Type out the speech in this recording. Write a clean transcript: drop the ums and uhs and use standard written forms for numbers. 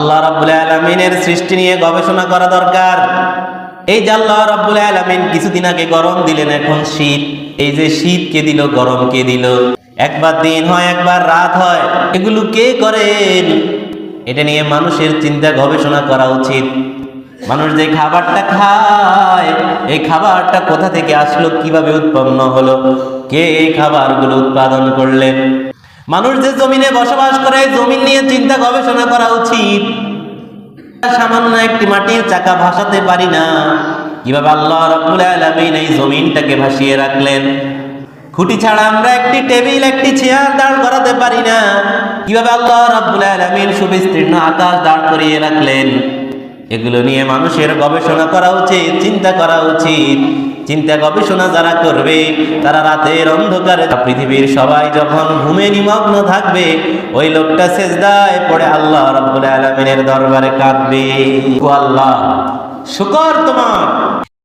আল্লাহ রাব্বুল আলামিনের সৃষ্টি নিয়ে গবেষণা করা দরকার। এই যে আল্লাহ রাব্বুল আলামিন কিছুদিন আগে গরম দিলেন, এখন শীত। এই যে শীত কে দিল, গরম কে দিল, একবার দিন হয় একবার রাত হয়, এগুলো কে করেন? এটা নিয়ে মানুষের চিন্তা গবেষণা করা উচিত। মানুষ যে খাবারটা খায়, এই খাবারটা কোথা থেকে আসলো, কিভাবে উৎপন্ন হলো, কে এই খাবারগুলো উৎপাদন করলেন? মানুষ যে জমিনে বসবাস করে, জমিন নিয়ে চিন্তা গবেষণা করা উচিত। সামান্য একটি মাটির চাকা ভাসাতে পারি না, কিভাবে আল্লাহ রাব্বুল আলামিন এই জমিনটাকে ভাসিয়ে রাখলেন। খুঁটি ছাড়া আমরা একটি টেবিল, একটি চেয়ার দাঁড় করাতে পারি না, কিভাবে আল্লাহ রাব্বুল আলামিন সুবিস্তীর্ণ আকাশ দাঁড় করিয়ে রাখলেন। এগুলো নিয়ে মানুষের গবেষণা করা উচিত, চিন্তা করা উচিত। চিন্তা গবেষণা যারা করবে, তারা রাতের অন্ধকারে, পৃথিবীর সবাই যখন ঘুমে নিমগ্ন থাকবে, ওই লোকটা সেজদায় পড়ে আল্লাহ রাব্বুল আলামিনের দরবারে কাঁদবে, ও আল্লাহ, শুকর তোমার।